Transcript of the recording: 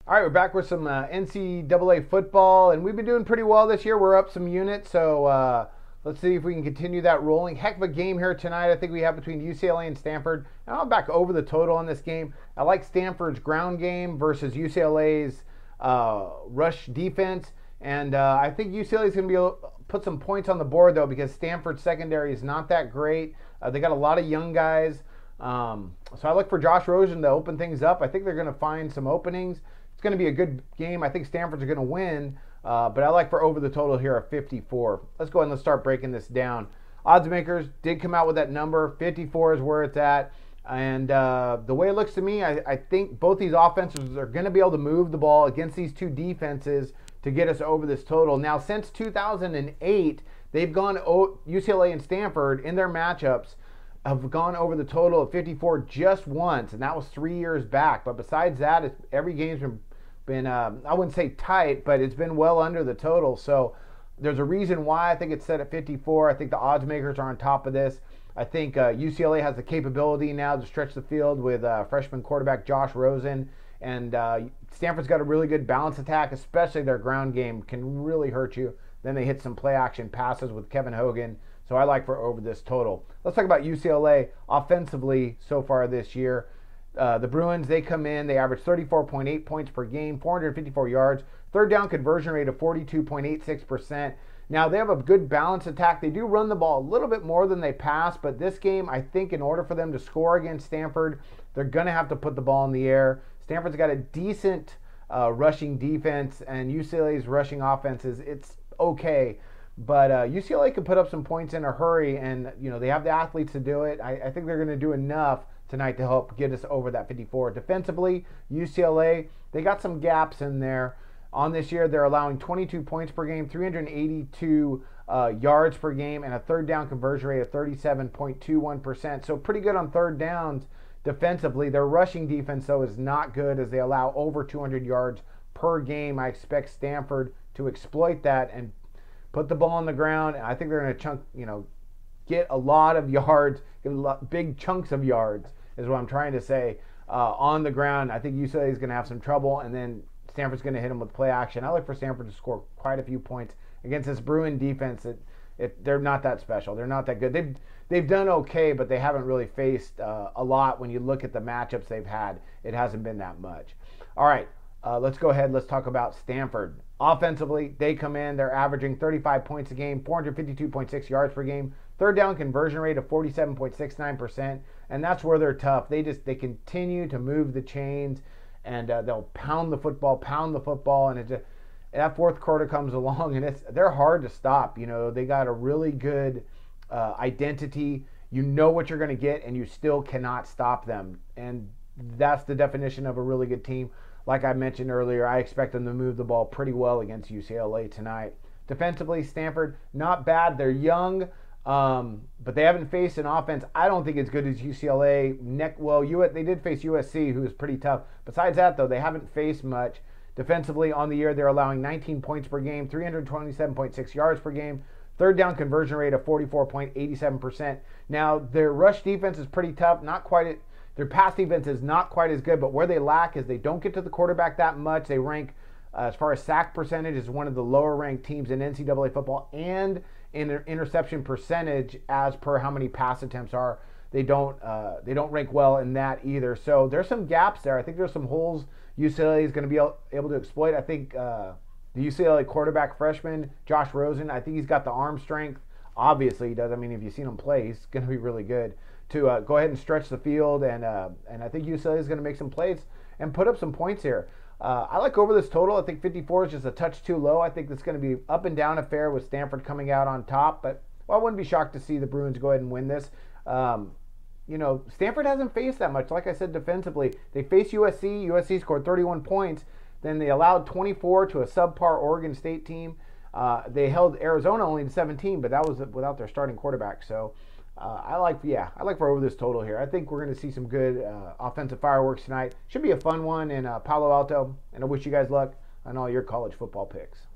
All right, we're back with some NCAA football, and we've been doing pretty well this year. We're up some units, so let's see if we can continue that rolling. Heck of a game here tonight. I think we have between UCLA and Stanford. Now I'm back over the total on this game. I like Stanford's ground game versus UCLA's rush defense, and I think UCLA is going to be able to put some points on the board though, because Stanford's secondary is not that great. They got a lot of young guys. So I look for Josh Rosen to open things up. I think they're going to find some openings. It's going to be a good game. I think Stanford's going to win, but I like for over the total here of 54. Let's go ahead and let's start breaking this down. Odds makers did come out with that number. 54 is where it's at. And the way it looks to me, I think both these offenses are going to be able to move the ball against these two defenses to get us over this total. Now, since 2008, they've gone UCLA and Stanford in their matchups have gone over the total of 54 just once, and that was 3 years back. But besides that, every game's been I wouldn't say tight, but it's been well under the total. So there's a reason why I think it's set at 54. I think the odds makers are on top of this. I think UCLA has the capability now to stretch the field with freshman quarterback Josh Rosen, and Stanford's got a really good balance attack, especially their ground game can really hurt you. Then they hit some play action passes with Kevin Hogan. So I like for over this total. Let's talk about UCLA offensively so far this year. The Bruins, they come in, they average 34.8 points per game, 454 yards, third down conversion rate of 42.86%. Now, they have a good balance attack. They do run the ball a little bit more than they pass, but this game, I think in order for them to score against Stanford, they're going to have to put the ball in the air. Stanford's got a decent rushing defense, and UCLA's rushing offense it's okay. But UCLA can put up some points in a hurry, and they have the athletes to do it. I think they're going to do enough tonight to help get us over that 54. Defensively, UCLA, they got some gaps in there. On this year, they're allowing 22 points per game, 382 yards per game, and a third down conversion rate of 37.21%. So pretty good on third downs defensively. Their rushing defense, though, is not good as they allow over 200 yards per game. I expect Stanford to exploit that and put the ball on the ground. I think they're going to get a lot of yards, big chunks of yards is what I'm trying to say on the ground. I think UCLA is going to have some trouble, and then Stanford's going to hit them with play action. I look for Stanford to score quite a few points against this Bruin defense. They're not that special. They're not that good. They've done okay, but they haven't really faced a lot. When you look at the matchups they've had, it hasn't been that much. All right, let's go ahead. Let's talk about Stanford. Offensively, they come in, they're averaging 35 points a game, 452.6 yards per game, third down conversion rate of 47.69%, and that's where they're tough. They continue to move the chains, and they'll pound the football, and that fourth quarter comes along, and they're hard to stop. They got a really good identity. You know what you're going to get, and you still cannot stop them, and that's the definition of a really good team. Like I mentioned earlier, I expect them to move the ball pretty well against UCLA tonight. Defensively, Stanford, not bad. They're young, but they haven't faced an offense I don't think as good as UCLA. They did face USC, who was pretty tough. Besides that, though, they haven't faced much. Defensively, on the year, they're allowing 19 points per game, 327.6 yards per game, third down conversion rate of 44.87%. Now, their rush defense is pretty tough, their pass defense is not quite as good, but where they lack is they don't get to the quarterback that much. They rank, as far as sack percentage, as one of the lower ranked teams in NCAA football, and in interception percentage as per how many pass attempts are. They don't rank well in that either. So there's some gaps there. I think there's some holes UCLA is going to be able to exploit. I think the UCLA quarterback freshman, Josh Rosen, I think he's got the arm strength. Obviously he does. I mean, if you've seen him play, he's going to be really good to go ahead and stretch the field, and I think UCLA is going to make some plays and put up some points here. I like over this total. I think 54 is just a touch too low. I think it's going to be up and down affair with Stanford coming out on top, but I wouldn't be shocked to see the Bruins go ahead and win this. Stanford hasn't faced that much. Like I said, defensively, they faced USC. USC scored 31 points. Then they allowed 24 to a subpar Oregon State team. They held Arizona only to 17, but that was without their starting quarterback. So I like for over this total here. I think we're going to see some good offensive fireworks tonight. Should be a fun one in Palo Alto, and I wish you guys luck on all your college football picks.